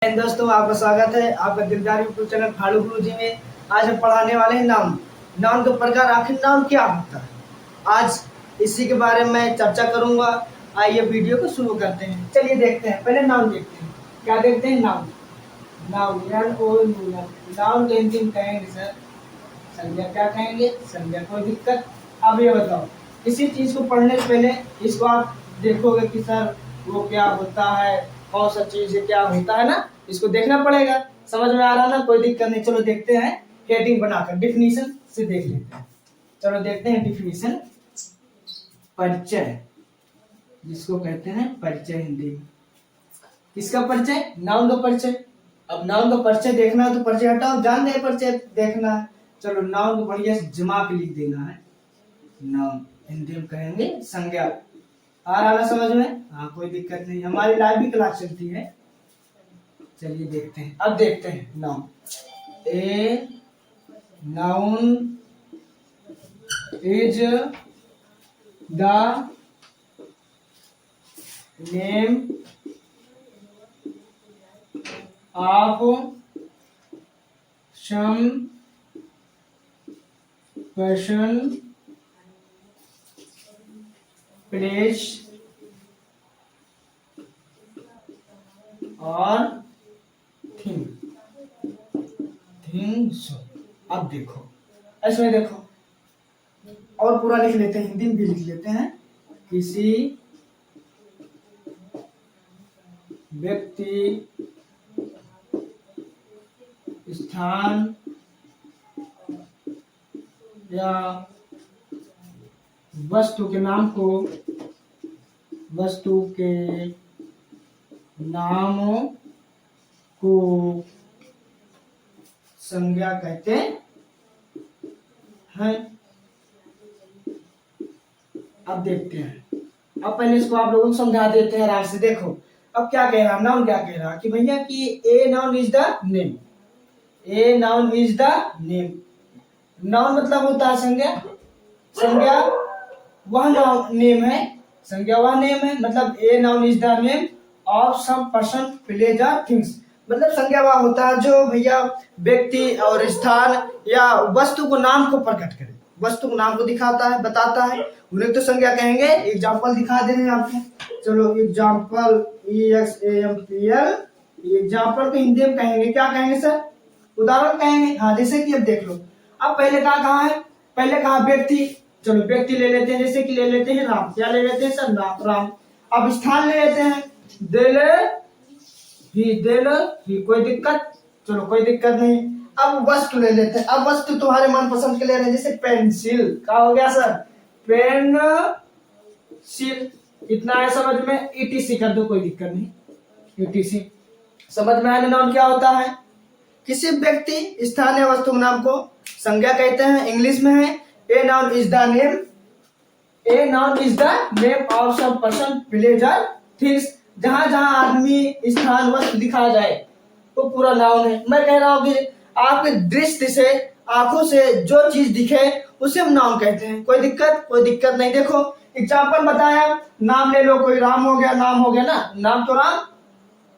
दोस्तों, आपका स्वागत है आपका दिलदार यूट्यूब चैनल फाड़ू गुरु जी में। आज हम पढ़ाने वाले हैं नाउन। नाउन के प्रकार, आखिर नाउन क्या होता है, आज इसी के बारे में चर्चा करूंगा। आइए वीडियो को शुरू करते हैं। चलिए देखते हैं, पहले नाउन देखते हैं। क्या देखते हैं? नाउन। नाउन नाउन के हिंदी में कहेंगे सर संज्ञा। क्या कहेंगे? संज्ञा। कोई दिक्कत? अब ये बताओ, किसी चीज को पढ़ने से पहले इसको आप देखोगे कि सर वो क्या होता है, कौन सा चीज है, क्या होता है ना, इसको देखना पड़ेगा। समझ में आ रहा ना? कोई दिक्कत नहीं। चलो देखते हैं, हेडिंग बनाकर डिफिनीशन से देख लेते हैं। चलो देखते हैं डिफिनीशन। परिचय, जिसको कहते हैं परिचय हिंदी में। किसका परिचय? नाउन का परिचय। अब नाउन का परिचय देखना है तो परिचय हटाओ, जान दे परिचय देखना है। चलो नाउन को बढ़िया से जमा के लिख देना है। नाउन हिंदी में कहेंगे संज्ञा। आ रहा ना समझ में? हाँ, कोई दिक्कत नहीं। हमारी लाइव भी क्लास चलती है। चलिए देखते हैं। अब देखते हैं noun. A noun is the name of some person, place और थिंग। थिंग्स। अब देखो, इसमें देखो और पूरा लिख लेते हैं, हिंदी में भी लिख लेते हैं। किसी व्यक्ति, स्थान या वस्तु के नाम को, वस्तु के नामों को संज्ञा कहते हैं। अब देखते हैं। अब पहले इसको आप लोगों को समझा देते हैं आराम से। देखो अब क्या कह रहा, नाउन क्या कह रहा कि भैया कि ए noun is the name. A noun is the name. Noun मतलब होता है संज्ञा। संज्ञा वह नाउन नेम है। संज्ञा वह नेम है, मतलब a noun is the name of some person, place और थिंग्स। मतलब संज्ञा वह होता है जो भैया व्यक्ति और स्थान या वस्तु को, नाम को प्रकट करे, वस्तु को नाम को दिखाता है, बताता है, उन्हें तो संज्ञा कहेंगे। एग्जाम्पल दिखा दे रहे हैं आपको। चलो एग्जाम्पल, EXAMPL। एग्जाम्पल को हिंदी में कहेंगे, क्या कहेंगे सर? उदाहरण कहेंगे। हाँ, जैसे कि अब देख लो। अब पहले कहा है? पहले कहा व्यक्ति। चलो व्यक्ति ले लेते हैं, जैसे कि ले लेते हैं राम। क्या ले लेते हैं सर? राम। अब स्थान ले लेते हैं, दिल्ली। कोई दिक्कत? चलो कोई दिक्कत नहीं। अब वस्तु ले लेते हैं। अब वस्तु तुम्हारे मनपसंद के ले रहे हैं, जैसे पेंसिल। क्या हो गया सर? पेंसिल। इतना है समझ में? ETC कर दो, कोई दिक्कत नहीं। ETC समझ में आया? नाउन क्या होता है? किसी व्यक्ति, स्थान या वस्तु नाम को संज्ञा कहते हैं। इंग्लिश में है a noun is the name. A noun is the name of some person, place और थिंग्स। जहां जहां आदमी, स्थान, वस्तु दिखाया जाए वो पूरा नाउन है। मैं कह रहा हूं कि आपके दृष्टि से, आंखों से जो चीज दिखे उसे हम नाउन कहते हैं। कोई दिक्कत? कोई दिक्कत नहीं। देखो एग्जाम्पल बताया, नाम ले लो, कोई राम हो गया, नाम हो गया ना, नाम तो राम,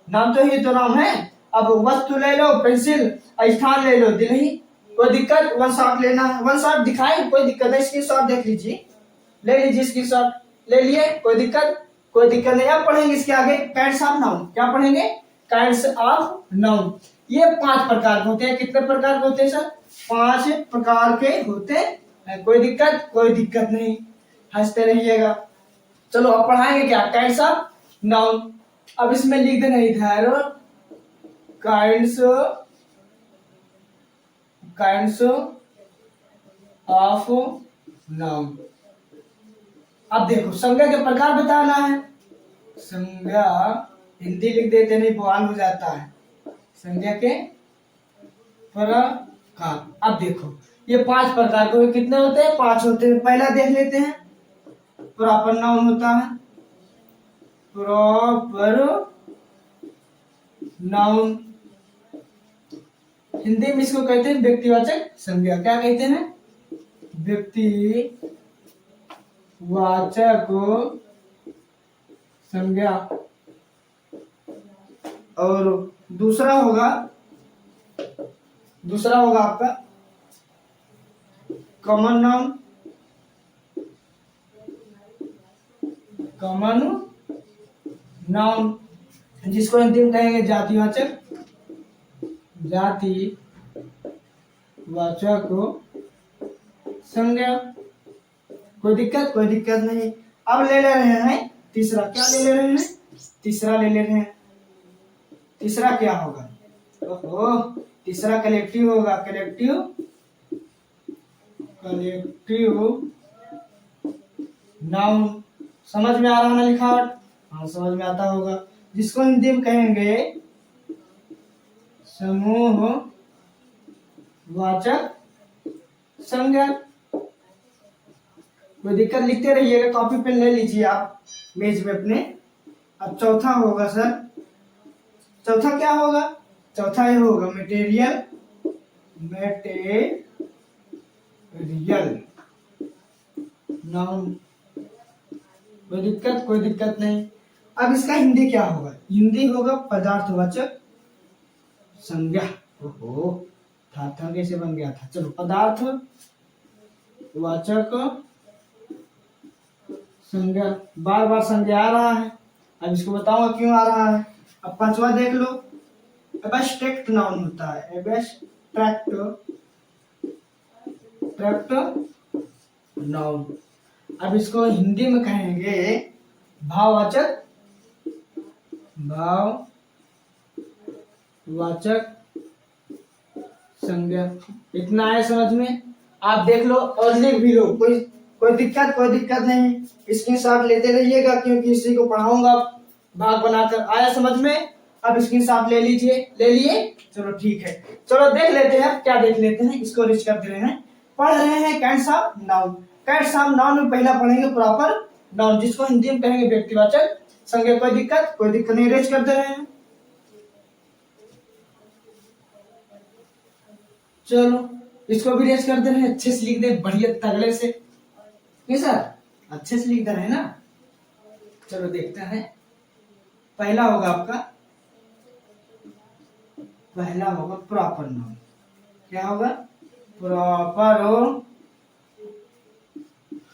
नाम तो ही तो नाम है। अब वस्तु ले लो पेंसिल, स्थान ले लो दिल्ली। कोई दिक्कत? वन शॉट लेना है, वन शॉट दिखाए, कोई दिक्कत नहीं। स्क्रीन शॉट देख लीजिए, ले लीजिए स्क्रीन शॉट, ले लिए, कोई दिक्कत? कोई दिक्कत नहीं। अब पढ़ेंगे इसके आगे काइंड्स ऑफ नाउन। क्या पढ़ेंगे? Kinds of noun. ये 5 प्रकार के होते हैं। कितने प्रकार के होते हैं सर? 5 प्रकार के होते हैं। कोई दिक्कत? कोई दिक्कत नहीं, हंसते रहिएगा। चलो अब पढ़ाएंगे क्या? Kinds of noun. अब इसमें लिख देना इधर काइंड्स ऑफ नाउन। अब देखो संज्ञा के प्रकार बताना है। संज्ञा हिंदी लिख देते नहीं, बवाल हो जाता है। संज्ञा के प्रकार। अब देखो ये 5 प्रकार के कितने होते हैं? 5 होते हैं। पहला देख लेते हैं, प्रॉपर नाउन होता है। प्रॉपर नाउन हिंदी में इसको कहते हैं व्यक्तिवाचक संज्ञा। क्या कहते हैं? व्यक्तिवाचक संज्ञा। और दूसरा होगा आपका कॉमन नाउन, जिसको हिंदी में कहेंगे जातिवाचक संज्ञा। कोई दिक्कत नहीं। अब ले रहे हैं तीसरा। क्या ले रहे हैं? तीसरा ले रहे हैं। तीसरा क्या होगा? ओहो, तीसरा कलेक्टिव होगा। Collective noun. समझ में आ रहा है ना लिखावट? हाँ, समझ में आता होगा। जिसको हिंदी में कहेंगे समूह वाचक संज्ञा। कोई दिक्कत? लिखते रहिएगा, कॉपी पेन ले लीजिए आप मेज में अपने। अब चौथा होगा सर। चौथा क्या होगा? चौथा ये होगा मटेरियल नाउन। कोई दिक्कत नहीं। अब इसका हिंदी क्या होगा? हिंदी होगा पदार्थवाचक संज्ञा। ओहो, था कैसे बन गया था। चलो, पदार्थवाचक संज्ञा। बार बार संज्ञा आ रहा है। अब इसको बताऊंगा क्यों आ रहा है। अब पांचवा देख लो। एब्स्ट्रैक्ट नाउन होता है। Abstract noun. अब इसको हिंदी में कहेंगे भाववाचक संज्ञा। इतना है समझ में? आप देख लो और लिख भी लो। कोई दिक्कत नहीं। स्क्रीनशॉट लेते रहिएगा, क्योंकि इसी को पढ़ाऊंगा भाग बनाकर। आया समझ में? अब स्क्रीनशॉट ले लीजिए। ले लिए? चलो ठीक है। चलो देख लेते हैं। क्या देख लेते हैं? इसको रीच कर दे रहे हैं। पढ़ रहे हैं kinds of noun. Kinds of noun में पहला पढ़ेंगे प्रॉपर नाउन, जिसको हिंदी में कहेंगे व्यक्तिवाचक संज्ञा। कोई दिक्कत नहीं। रीच कर दे रहे हैं। चलो, इसको भी रेस कर दे रहे हैं। अच्छे से लिख दे, बढ़िया तगड़े से। सर अच्छे से लिख दे रहे हैं ना? चलो देखते हैं। पहला होगा आपका प्रॉपर नाउन। क्या होगा? प्रॉपर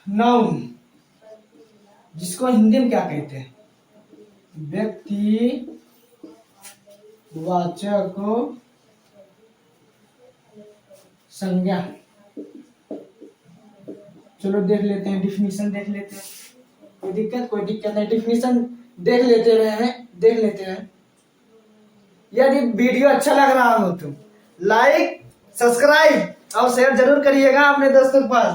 नाउन, जिसको हिंदी में क्या कहते हैं? व्यक्तिवाचक संज्ञा। चलो देख लेते हैं, डिफिनीशन देख लेते हैं। कोई दिक्कत नहीं। डिफिनीशन देख लेते हैं। यदि वीडियो अच्छा लग रहा हो तो लाइक, सब्सक्राइब और शेयर जरूर करिएगा अपने दोस्तों के पास,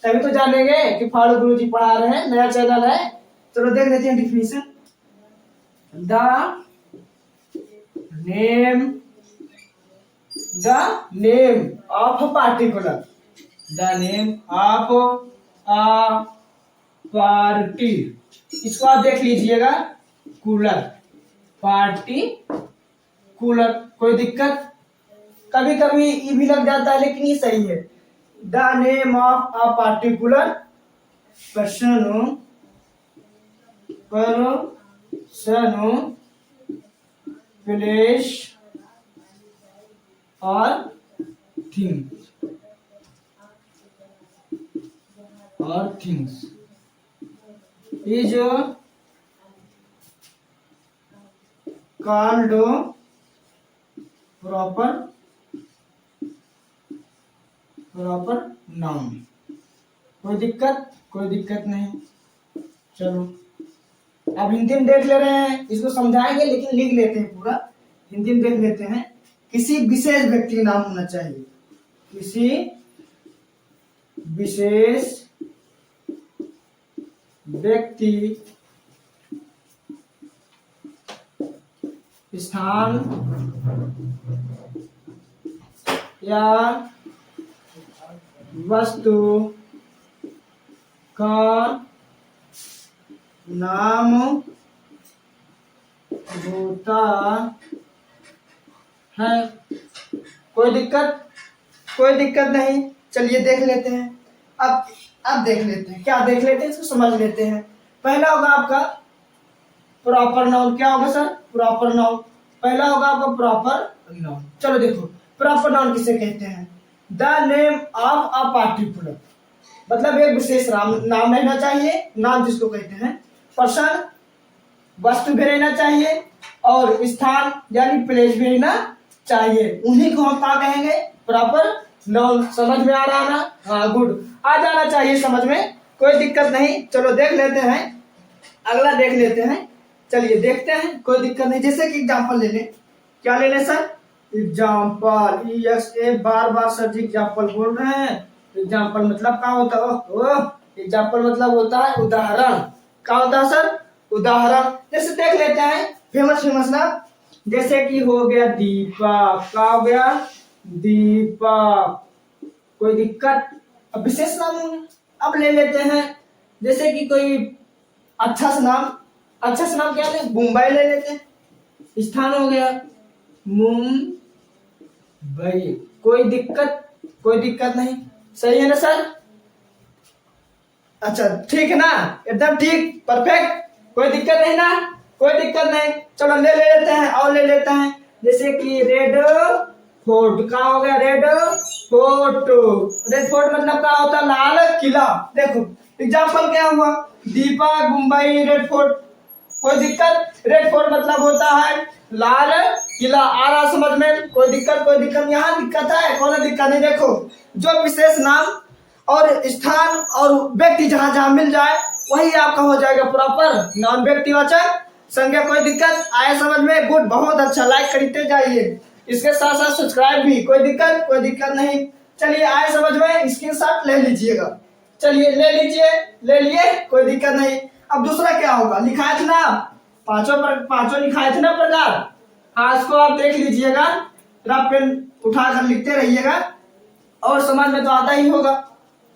तभी तो जानेंगे कि फाड़ू गुरुजी पढ़ा रहे हैं, नया चैनल है। चलो देख लेते हैं definition. The name of particular. The name of a party. इसको आप देख लीजिएगा, कूलर, पार्टी कूलर। कोई दिक्कत? कभी कभी ये भी लग जाता है, लेकिन ये सही है। The name of a particular person place और things is called proper noun। कोई दिक्कत नहीं। चलो, अब हिंदी में देख ले रहे हैं। इसको समझाएंगे, लेकिन लिख लेते हैं पूरा। हिंदी में देख लेते हैं। किसी विशेष व्यक्ति का नाम होना चाहिए। किसी विशेष व्यक्ति, स्थान या वस्तु का नाम होता है। कोई दिक्कत नहीं। चलिए देख लेते हैं। अब देख लेते हैं। क्या देख लेते हैं? इसको समझ लेते हैं। पहला होगा आपका प्रॉपर नाउन। क्या होगा सर? Proper noun. पहला होगा आपका प्रॉपर नाउन। चलो देखो प्रॉपर नाउन किसे कहते हैं? The name of a particular, मतलब एक विशेष नाम रहना चाहिए, नाम जिसको कहते हैं। पर्सन वस्तु भी रहना चाहिए और स्थान यानी प्लेस भी रहना चाहिए, उन्हीं को हम क्या कहेंगे? Proper noun. समझ में आ रहा ना? हाँ गुड, आ जाना चाहिए समझ में, कोई दिक्कत नहीं। चलो देख लेते हैं, अगला देख लेते हैं। चलिए देखते हैं, कोई दिक्कत नहीं। जैसे कि एग्जाम्पल ले लें, क्या ले लें सर? एग्जाम्पल, EXA बार बार सर जी एग्जाम्पल बोल रहे हैं। एग्जाम्पल मतलब क्या होता है? एग्जाम्पल मतलब होता है उदाहरण। क्या होता है सर? उदाहरण। जैसे देख लेते हैं फेमस फेमस ना, जैसे कि हो गया दीपक। क्या हो गया? दीपक। कोई दिक्कत? अब विशेष नाम होंगे। अब ले लेते हैं जैसे कि कोई अच्छा सा नाम, अच्छा सा नाम क्या ले? मुंबई ले लेते हैं। स्थान हो गया मुंबई। कोई दिक्कत? कोई दिक्कत नहीं, सही है ना सर? अच्छा ठीक है ना, एकदम ठीक, परफेक्ट, कोई दिक्कत नहीं ना? कोई दिक्कत नहीं। चलो ले लेते हैं और ले लेते हैं जैसे कि रेड फोर्ट। क्या हो गया? Red fort. रेड फोर्ट मतलब क्या होता है? लाल किला। देखो एग्जाम्पल क्या हुआ? दीपक, मुंबई, रेड फोर्ट। कोई दिक्कत? रेड फोर्ट मतलब होता है लाल किला। आ रहा समझ में? कोई दिक्कत? कोई दिक्कत? यहाँ दिक्कत है? कोई दिक्कत नहीं। देखो जो विशेष नाम और स्थान और व्यक्ति जहां जहां मिल जाए वही आपका हो जाएगा प्रॉपर नाउन, व्यक्तिवाचक संज्ञा। कोई दिक्कत? आए समझ में? गुड, बहुत अच्छा, लाइक करते जाइए, इसके साथ साथ सब्सक्राइब भी। कोई दिक्कत? कोई दिक्कत नहीं। चलिए आए समझ में, स्क्रीनशॉट ले लीजिएगा। चलिए ले लीजिए, ले लिए, कोई दिक्कत नहीं। अब दूसरा क्या होगा? लिखायत नाम, पांचों लिखायत ना प्रकार। हाँ इसको आप देख लीजिएगा, रफ पेन उठाकर लिखते रहिएगा और समझ में तो आता ही होगा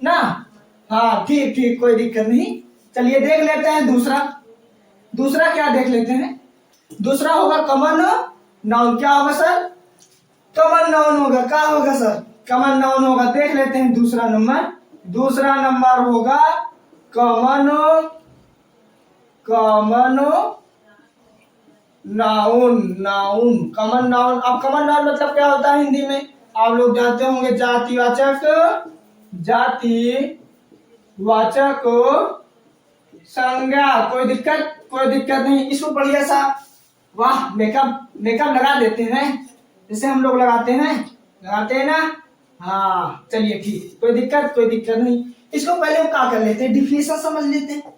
ना? हाँ ठीक ठीक, कोई दिक्कत नहीं। चलिए देख लेते हैं दूसरा। दूसरा क्या देख लेते हैं? दूसरा होगा कॉमन नाउन। क्या होगा सर? कॉमन नाउन होगा। क्या होगा सर? कॉमन नाउन होगा। देख लेते हैं दूसरा नंबर। दूसरा नंबर होगा common noun. Noun, common noun. अब कॉमन नाउन मतलब क्या होता है हिंदी में? आप लोग जानते होंगे, जातिवाचक, जातिवाचक संज्ञा। कोई दिक्कत? कोई दिक्कत नहीं। इसको बढ़िया सा वाह मेकअप लगा देते हैं, जैसे हम लोग लगाते हैं ना? हाँ चलिए ठीक, कोई दिक्कत? कोई दिक्कत नहीं। इसको पहले हम क्या कर लेते हैं? डिफिनेशन समझ लेते हैं।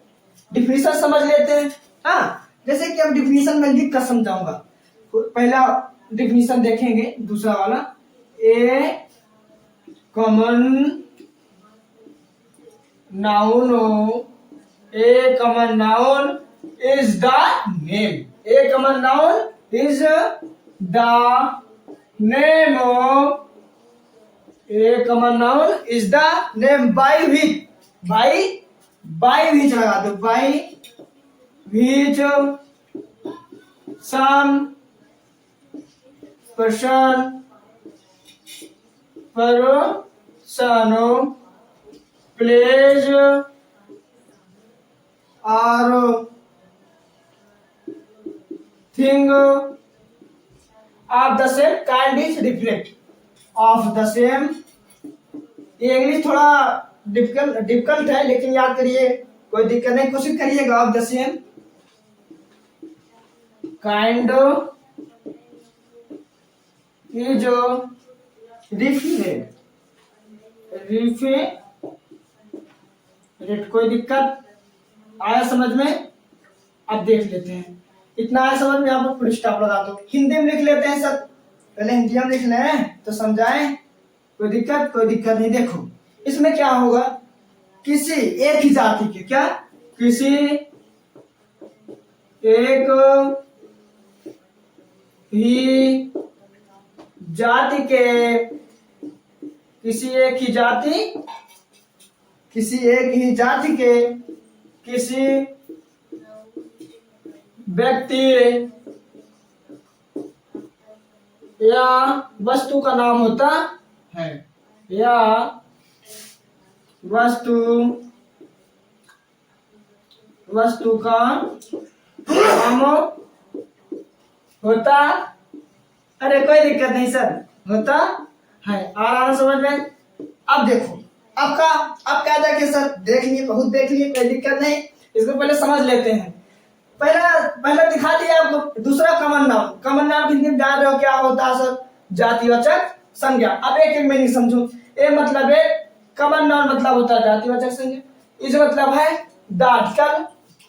डिफिनेशन समझ लेते हैं। हाँ जैसे कि अब डिफिनेशन में लिख कर समझाऊंगा। पहला डिफिनेशन देखेंगे, दूसरा वाला। A common noun, a common noun is the name. A common noun is the name of, a common noun is the name by which, by which लगा दो, by which some person place और thing of the same kind is different of the same. ये English थोड़ा difficult है, लेकिन याद करिए, कोई दिक्कत नहीं, कोशिश करिएगा। Of the same kind is different. कोई दिक्कत? आया समझ में? अब देख लेते हैं, इतना आया समझ में? आप फुल स्टॉप लगा दो। हिंदी में लिख लेते हैं सर, पहले हिंदी में लिख लें तो समझाएं। कोई दिक्कत? कोई दिक्कत नहीं। देखो इसमें क्या होगा? किसी एक ही जाति के, क्या? किसी एक ही जाति के, किसी एक ही जाति के किसी व्यक्ति या वस्तु का नाम होता है, या वस्तु का नाम होता अरे कोई दिक्कत नहीं सर, होता है। आ रहा ना समझ में? अब देखो आपका, अब क्या देखिए सर, देख लिए, बहुत देख लिए, कोई दिक्कत नहीं। इसको पहले समझ लेते हैं। पहला पहले दिखा दिया आपको। दूसरा common noun. Common noun Hindi में जान रहे हो क्या होता है सर? जातिवाचक संज्ञा। अब एक एक मीनिंग समझो। ए मतलब है, कॉमन नाउन मतलब होता है जातिवाचक संज्ञा। इस मतलब है द आर्टिकल।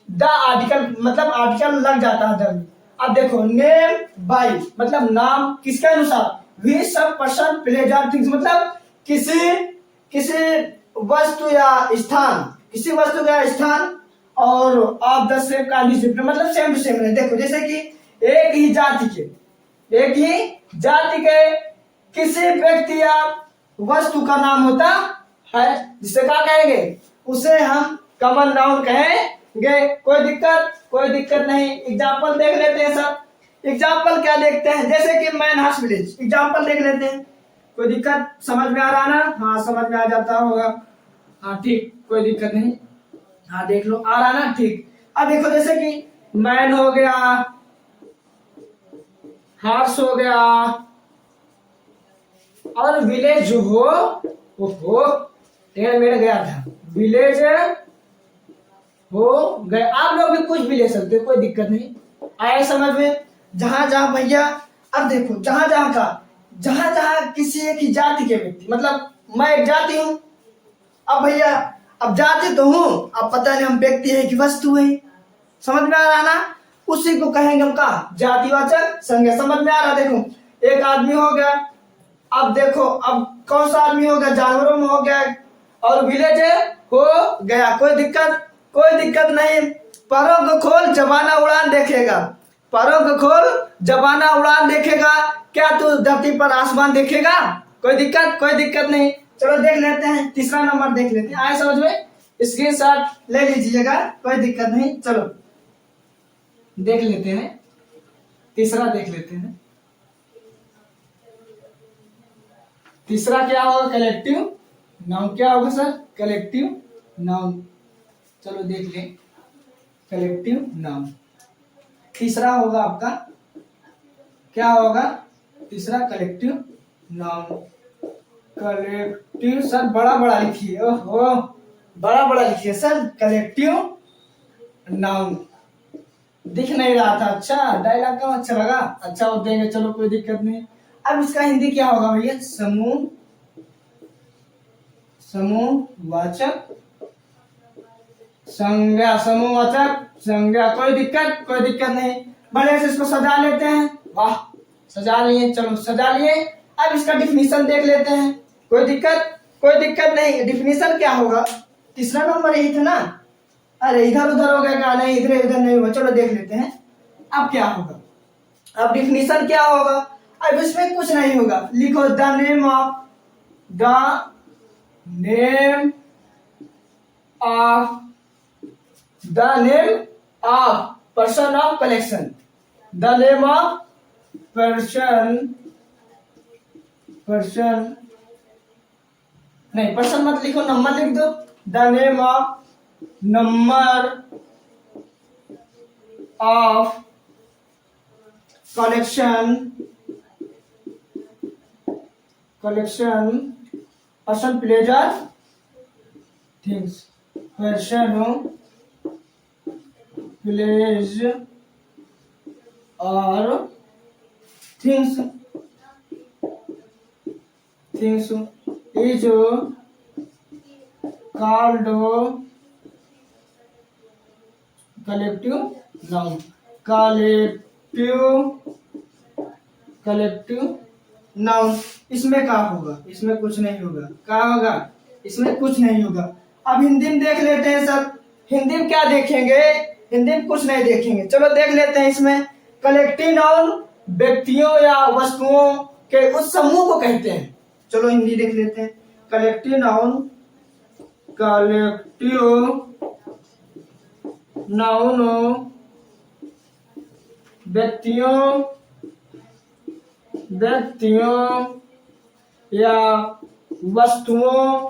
द आर्टिकल मतलब आर्टिकल लग जाता है जब। अब देखो नेम बाय मतलब नाम किसके अनुसार? वी सब पर्सन प्लेस आर थिंग्स मतलब किसी किसी वस्तु या स्थान, किसी वस्तु या स्थान और ऑफ द सेम का मतलब सेम टू सेम है। देखो जैसे कि एक ही जाति के किसी व्यक्ति या वस्तु का नाम होता है, जिसे क्या कहेंगे? उसे हम कॉमन नाउन कहेंगे। कोई दिक्कत नहीं। एग्जाम्पल देख लेते हैं सर। एग्जाम्पल क्या देखते हैं? जैसे कि मैनहर्स्ट विलेज, एग्जाम्पल देख लेते हैं। कोई दिक्कत? समझ में आ रहा ना? हाँ समझ में आ जाता होगा। हाँ ठीक, कोई दिक्कत नहीं। हाँ देख लो, आ रहा ना? ठीक। अब देखो जैसे कि मैन हो गया, हार्स हो गया, और विलेज हो, ओहो टेढ़ मेढ़ गया था, विलेज हो गए। आप लोग भी कुछ भी ले सकते हो, कोई दिक्कत नहीं। आए समझ में? जहां जहां भैया, अब देखो जहां जहां किसी एक ही जाति के व्यक्ति, मतलब मैं एक जाति हूं। अब भैया, अब जाति तो हूं, अब पता नहीं हम व्यक्ति है कि वस्तु है। समझ में आ रहा ना? उसी को कहेंगे हम का जातिवाचक संज्ञा। समझ में आ रहा? देखो एक आदमी हो गया। अब देखो, अब कौन सा आदमी हो गया? जानवरों में हो गया। और विलेज हो गया। कोई दिक्कत नहीं। पैरों को खोल जबाना उड़ान देखेगा। पैरों को खोल जबाना उड़ान देखेगा। क्या तू धरती पर आसमान देखेगा? कोई दिक्कत नहीं। चलो देख लेते हैं, तीसरा नंबर देख लेते हैं। आए समझ में? स्क्रीनशॉट ले लीजिएगा, कोई दिक्कत नहीं। चलो देख लेते हैं, तीसरा देख लेते हैं। तीसरा क्या होगा? Collective noun. क्या होगा सर? Collective noun. चलो देख लें, कलेक्टिव नाउन तीसरा होगा आपका। क्या होगा तीसरा? Collective noun. कलेक्टिव सर बड़ा लिखिए, ओहो बड़ा लिखिए सर। कलेक्टिव नाउन दिख नहीं रहा था। अच्छा डायलॉग का अच्छा लगा, अच्छा वो देंगे, चलो कोई दिक्कत नहीं। अब इसका हिंदी क्या होगा भैया? समूहवाचक संज्ञा। समूहवाचक संज्ञा। कोई दिक्कत नहीं। बढ़िया से इसको सजा लेते हैं। वाह सजा लिए, चलो सजा लिए। अब इसका डिफिनीशन देख लेते हैं। कोई दिक्कत नहीं। डिफिनीशन क्या होगा? तीसरा नंबर यही था ना? अरे इधर उधर हो गया क्या? नहीं, इधर उधर नहीं हुआ। चलो देख लेते हैं अब क्या होगा। अब डिफिनीशन क्या होगा? अब इसमें कुछ नहीं होगा। लिखो the name of person of collection. The name of person नहीं, पर्सन मत लिखो, नंबर लिख दो। The name of number of collection person places things. पर्सन प्लेज और things is called collective noun. Collective noun. इसमें क्या होगा? इसमें कुछ नहीं होगा। क्या होगा? इसमें कुछ नहीं होगा। अब हिंदी में देख लेते हैं सर। हिंदी में क्या देखेंगे? हिंदी में कुछ नहीं देखेंगे। चलो देख लेते हैं इसमें। कलेक्टिव नाउन व्यक्तियों या वस्तुओं के उस समूह को कहते हैं। चलो हिंदी देख लेते हैं। कलेक्टिव नाउन व्यक्तियों या वस्तुओं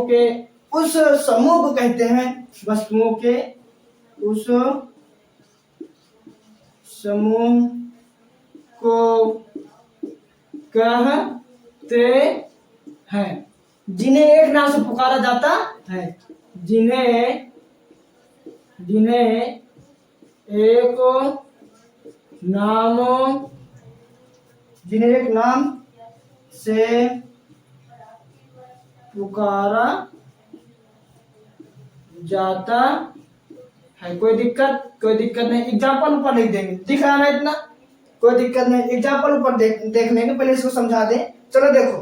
के उस समूह को कहते हैं। वस्तुओं के उस समूह को कहते हैं, जिन्हें एक नाम से पुकारा जाता है, जिन्हें एक नाम से पुकारा जाता है। कोई दिक्कत नहीं। एग्जाम्पल ऊपर लिख देंगे, दिख रहा है ना इतना, कोई दिक्कत नहीं। एग्जाम्पल ऊपर देख लेंगे, पहले इसको समझा दें। चलो देखो,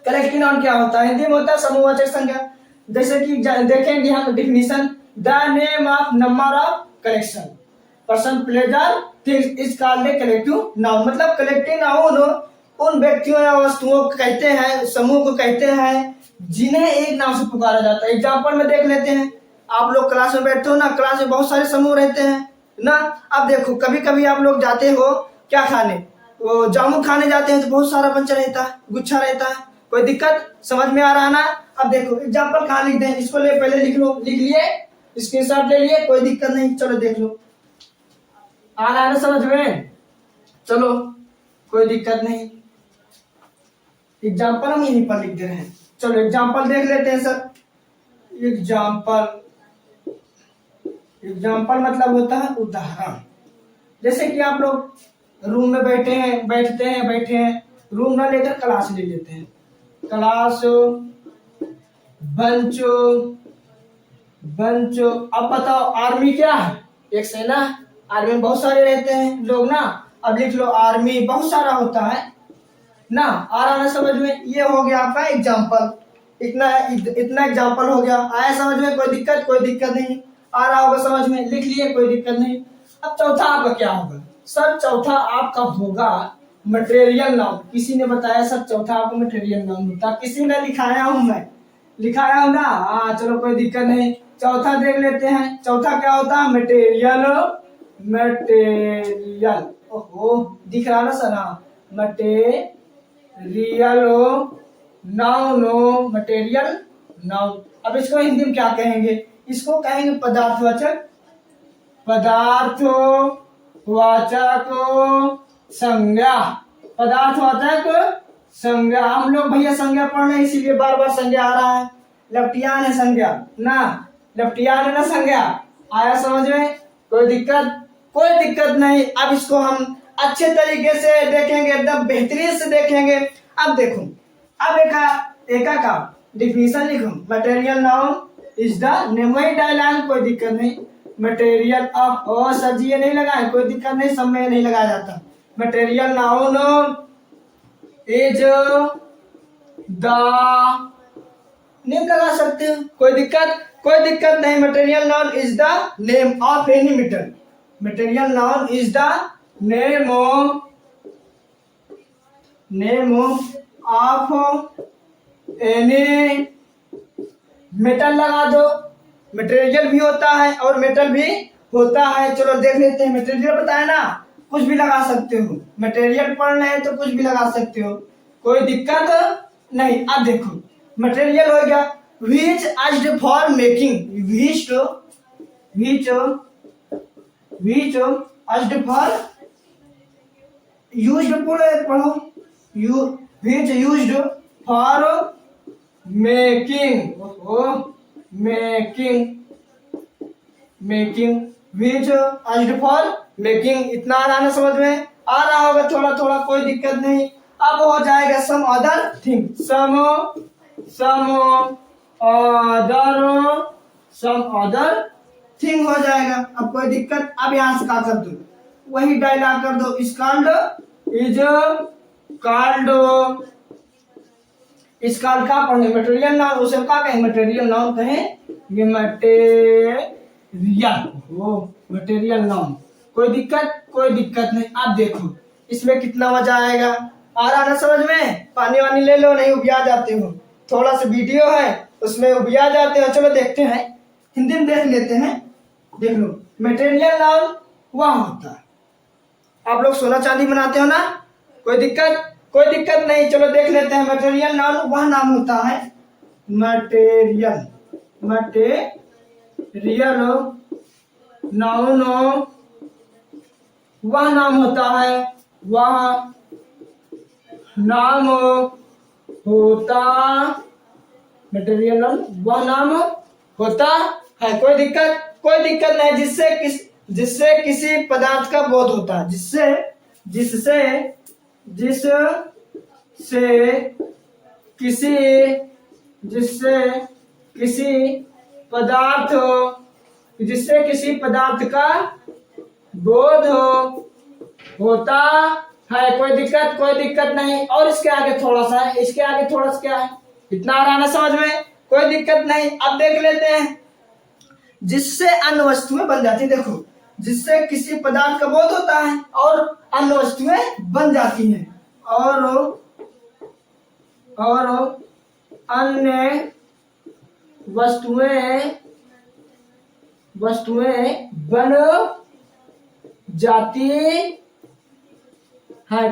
कलेक्टिव नाउन क्या होता है? हिंदी में होता है समूहवाचक संज्ञा। जैसे कि देखेंगे हम definition, the name of number of collection person places things is called a collective noun. मतलब कलेक्टिव नाउन उन व्यक्तियों या वस्तुओं को कहते हैं, समूह को कहते हैं, जिन्हें एक नाम से पुकारा जाता है। एग्जाम्पल में देख लेते हैं। आप लोग क्लास में बैठते हो ना, क्लास में बहुत सारे समूह रहते हैं ना। अब देखो, कभी कभी आप लोग जाते हो क्या खाने, वो जामुन खाने जाते हैं तो बहुत सारा बच्चा रहता है, गुच्छा रहता है। कोई दिक्कत? समझ में आ रहा है ना? अब देखो एग्जाम्पल कहाँ लिख दें, इसको पहले लिख लिए, स्क्रीनशॉट ले लिए, कोई दिक्कत नहीं। चलो देख लो, आ रहा है ना समझ में? चलो कोई दिक्कत नहीं, एग्जाम्पल हम यहीं पर लिख दे रहे हैं। चलो एग्जाम्पल देख लेते हैं सर। एग्जाम्पल मतलब होता है उदाहरण। जैसे कि आप लोग रूम में बैठे हैं, रूम ना लेकर क्लास ले लेते हैं। क्लास बंचो। अब बताओ आर्मी क्या है? एक सेना। आर्मी में बहुत सारे रहते हैं लोग ना। अब लिख लो आर्मी, बहुत सारा होता है ना। आ रहा ना समझ में? ये हो गया आपका एग्जाम्पल। इतना एग्जाम्पल हो गया। आया समझ में? कोई दिक्कत नहीं। आ रहा होगा समझ में? लिख लिए, कोई दिक्कत नहीं। अब चौथा आपका क्या होगा? सर चौथा आपका होगा मटेरियल नाउन। किसी ने बताया सर चौथा आपको मटेरियल नाउन होता, किसी ने लिखाया हूं ना। हाँ चलो कोई दिक्कत नहीं। चौथा देख लेते हैं। चौथा क्या होता है? मटेरियल। ओहो, दिख रहा ना सर? हाँ, मटेरियल नाउन। अब इसको हिंदी में क्या कहेंगे? इसको कहेंगे पदार्थवाचक संज्ञा। पदार्थवाचक संज्ञा। हम लोग भैया संज्ञा पढ़ रहे हैं, इसीलिए बार बार संज्ञा आ रहा है। लपटियान है संज्ञा ना, लपटियान है ना संज्ञा। आया समझ में? कोई दिक्कत नहीं। अब इसको हम अच्छे तरीके से देखेंगे, एकदम बेहतरीन से देखेंगे। अब देखो, अब एका का डिफिनीशन लिखो। Material noun is the name. वही डायलॉग, कोई दिक्कत नहीं। मटेरियल ऑफ, और सर जी ये नहीं लगाए, कोई दिक्कत नहीं, सब में नहीं लगाया जाता। Material noun is the name लगा सकते हो, कोई दिक्कत नहीं। Material noun is the name of any matter. Material noun is the name of any metal. लगा दो, मटेरियल भी होता है और मेटल भी होता है। चलो देख लेते हैं। मटेरियल बताया ना, कुछ भी लगा सकते हो। मटेरियल पढ़ रहे हैं तो कुछ भी लगा सकते हो, कोई दिक्कत नहीं। अब देखो मटेरियल हो गया, which used for making, which used for used पढ़ो, which used for making, which used for making। इतना आ रहा ना समझ में? आ रहा होगा थोड़ा, कोई दिक्कत नहीं। अब हो जाएगा some other thing, some other thing हो जाएगा। अब कोई दिक्कत? अब यहाँ से क्या कर दो, वही डायलॉग कर दो। is called का पढ़े मटेरियल नाउन, उसे क्या कहें? मटेरियल नाउन कहें। Material noun. कोई दिक्कत नहीं। आप देखो इसमें कितना मजा आएगा। आ रहा ना समझ में? पानी वानी ले लो, नहीं उबिया जाते हो। थोड़ा सा वीडियो है उसमें उबिया जाते हो। चलो देखते हैं, हिंदी में देख लेते हैं। देख लो, मटेरियल नाउन वह होता है, आप लोग सोना चांदी बनाते हो ना, कोई दिक्कत नहीं। चलो देख लेते हैं। मटेरियल नाउन वह नाम होता है, मटेरियल नाउन वह नाम होता है, वह नाम होता, मटेरियल नाउन, वह नाम होता है। कोई दिक्कत नहीं, जिससे किसी पदार्थ का बोध होता है, जिससे किसी पदार्थ का बोध होता है। कोई दिक्कत नहीं। और इसके आगे थोड़ा सा क्या है, इतना आ रहा है ना समझ में, कोई दिक्कत नहीं। अब देख लेते हैं, जिससे अन्य वस्तुएं बन जाती हैं। देखो, जिससे किसी पदार्थ का बोध होता है और अन्य वस्तुएं बन जाती हैं, और अन्य वस्तुएं बन जाती है।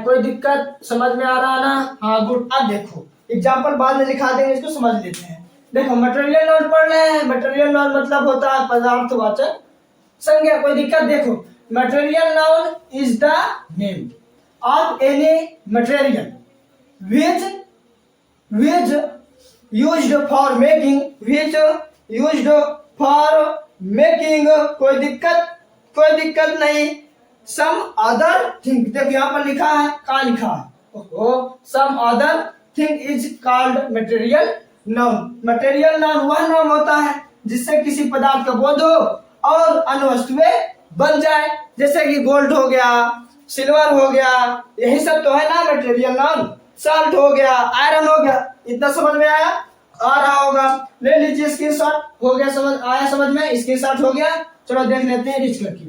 कोई दिक्कत समझ में आ रहा है ना? हाँ गुड। अब देखो एग्जाम्पल बाद में लिखा देंगे, इसको समझ लेते हैं। देखो मटेरियल नाउन पढ़ रहे हैं। मटेरियल नाउन मतलब होता है पदार्थवाचक संज्ञा। कोई दिक्कत, देखो material noun is the name of any material which used for making, कोई दिक्कत नहीं। सम अदर थिंग, देखो यहाँ पर लिखा है, क्या लिखा है, some other thing is called material noun. Material noun वह नाम होता है जिससे किसी पदार्थ का बोध हो और अन्य वस्तुएं बन जाए, जैसे कि गोल्ड हो गया, सिल्वर हो गया, यही सब तो है ना मटेरियल नाउन। साल्ट हो गया, आयरन हो गया। इतना समझ में आया? आ रहा होगा। ले लीजिए स्क्रीनशॉट। हो गया, समझ में, स्क्रीनशॉट हो गया। चलो देख लेते हैं रिच करके।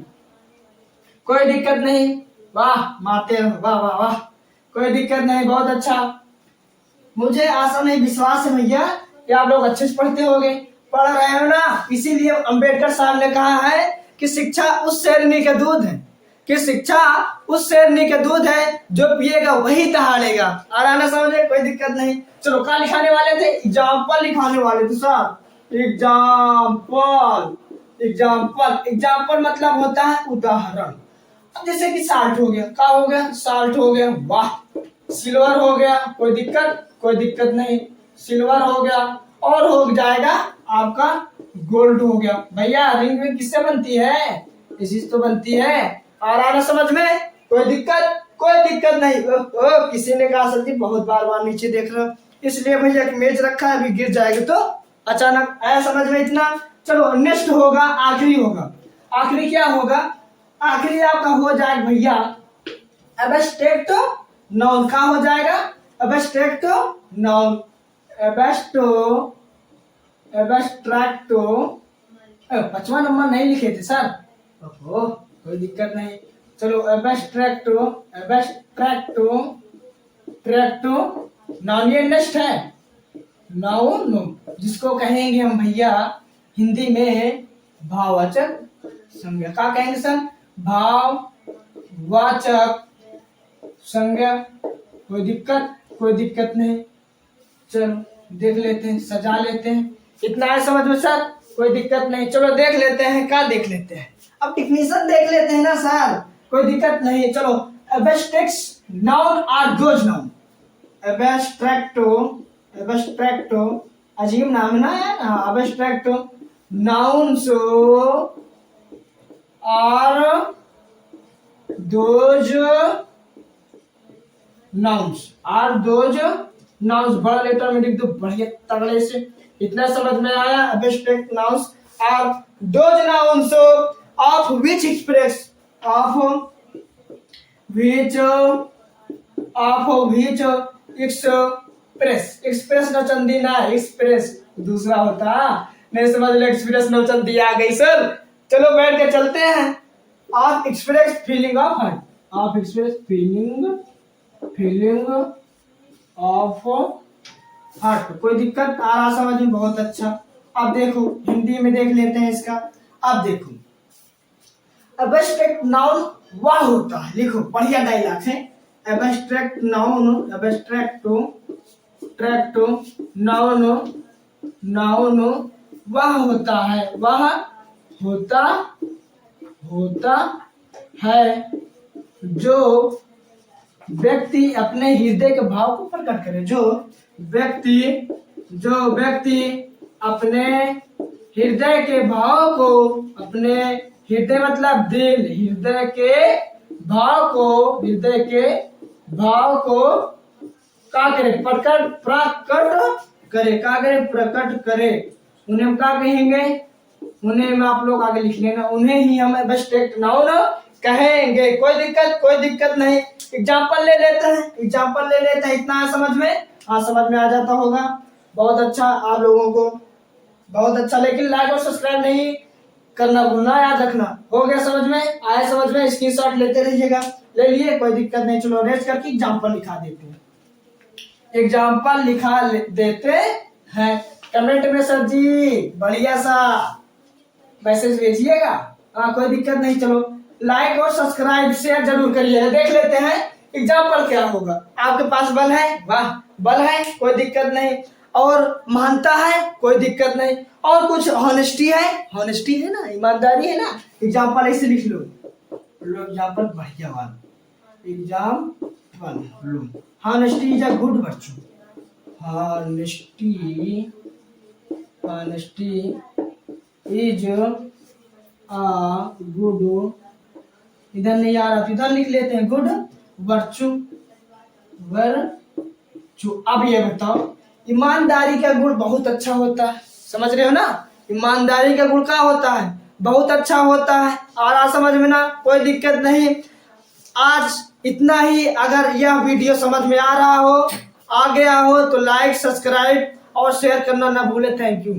कोई दिक्कत नहीं, वाह मारते रहो, वाह वाह वाह, कोई दिक्कत नहीं, बहुत अच्छा। मुझे आशा नहीं, विश्वास है भैया कि आप लोग अच्छे से पढ़ते होंगे, पढ़ रहे हो ना। इसीलिए अंबेडकर साहब ने कहा है कि शिक्षा उस शेरनी का दूध है, जो पिएगा वही दहाड़ेगा। आ रहा ना समझे? कोई दिक्कत नहीं। चलो क्या लिखाने वाले थे? एग्जाम्पल लिखाने वाले थे सर। एग्जाम्पल मतलब होता है उदाहरण। अब जैसे कि साल्ट हो गया, क्या हो गया? साल्ट हो गया, वाह। सिल्वर हो गया, कोई दिक्कत नहीं, सिल्वर हो गया। और हो जाएगा आपका गोल्ड हो गया। भैया रिंग में किससे बनती है? इसी से तो बनती है। आ रहा ना समझ में? कोई दिक्कत नहीं। किसी ने कहा सर जी बहुत बार नीचे देख रहे हो, इसलिए भैया मेज रखा है, अभी गिर जाएगा तो अचानक। आया समझ में इतना? चलो नेक्स्ट होगा, आखिरी होगा। आखिरी क्या होगा? आखिरी आपका हो जाएगा भैया एब्स्ट्रैक्ट नाउन। क्या हो जाएगा? Abstract noun. एब्स्ट्रैक्ट 5वां नंबर नहीं लिखे थे सर। ओहो कोई दिक्कत नहीं। चलो एब्स्ट्रैक्ट नाउन, ये नेक्स्ट है नाउन, जिसको कहेंगे हम भैया हिंदी में भाववाचक संज्ञा। क्या कहेंगे सर? भाववाचक संज्ञा। कोई दिक्कत नहीं। चलो देख लेते हैं, सजा लेते हैं। इतना है समझ में सर? कोई दिक्कत नहीं। चलो देख लेते हैं, क्या देख लेते हैं? अब डिफिनेशन देख लेते हैं ना सर, कोई दिक्कत नहीं। चलो abstract noun are those noun. Abstract अजीब नाम ना है। Abstract nouns are those nouns. बड़ा लेटर में लिख दो बढ़िया तगड़े से। इतना समझ में आया? Abstract nouns are those nouns of which express express Nauchandi ना, एक्सप्रेस दूसरा होता। नहीं समझ लो, एक्सप्रेस नौचंदी आ गई सर। चलो बैठ के चलते हैं। आप एक्सप्रेस फीलिंग ऑफ हार्ट, आप एक्सप्रेस फीलिंग ऑफ हार्ट। कोई दिक्कत आ रहा समझ में? बहुत अच्छा। अब देखो हिंदी में देख लेते हैं इसका। अब देखो एब्स्ट्रैक्ट नाउन वह होता है, लिखो बढ़िया डायलॉग है। एब्स्ट्रैक्ट नाउन वह होता है जो व्यक्ति अपने हृदय के भाव को प्रकट करे, जो व्यक्ति अपने हृदय के भाव को, अपने हृदय मतलब दिल, हृदय के भाव को क्या करे, प्रकट करे, उन्हें हम क्या कहेंगे, उन्हें हम आप लोग आगे लिख लेना, उन्हें ही हम एब्स्ट्रैक्ट नाउन कहेंगे। कोई दिक्कत नहीं। एग्जाम्पल ले लेते हैं, इतना है समझ में? हाँ, समझ में आ जाता होगा। बहुत अच्छा आप लोगों को, बहुत अच्छा। लेकिन लाइक और सब्सक्राइब नहीं करना भूलना, याद रखना। हो गया समझ में? आया समझ में? स्क्रीनशॉट लेते रहिएगा। ले लिए, कोई दिक्कत नहीं। चलो रेस्ट करके एग्जाम्पल लिखा देते हैं। कमेंट में सर जी बढ़िया सा मैसेज भेजिएगा। हाँ, कोई दिक्कत नहीं। चलो लाइक और सब्सक्राइब शेयर जरूर करिएगा। देख लेते हैं एग्जाम्पल क्या होगा। आपके पास बल है? वाह, बल है, कोई दिक्कत नहीं। और मानता है? कोई दिक्कत नहीं। और कुछ हॉनेस्टी है ना, ईमानदारी है ना। एग्जाम्पल ऐसे लिख लो एग्जाम्पल बढ़िया वाला example low. Honesty is a good virtue. Honesty is a good, इधर नहीं आ रहा तो इधर लिख लेते हैं, गुड वर्च्यू। अब ये बताओ, ईमानदारी का गुण बहुत अच्छा होता है, समझ रहे हो ना? ईमानदारी का गुण क्या होता है? बहुत अच्छा होता है। आ रहा समझ में ना? कोई दिक्कत नहीं। आज इतना ही। अगर यह वीडियो समझ में आ रहा हो, आ गया हो, तो लाइक, सब्सक्राइब और शेयर करना ना भूले। Thank you.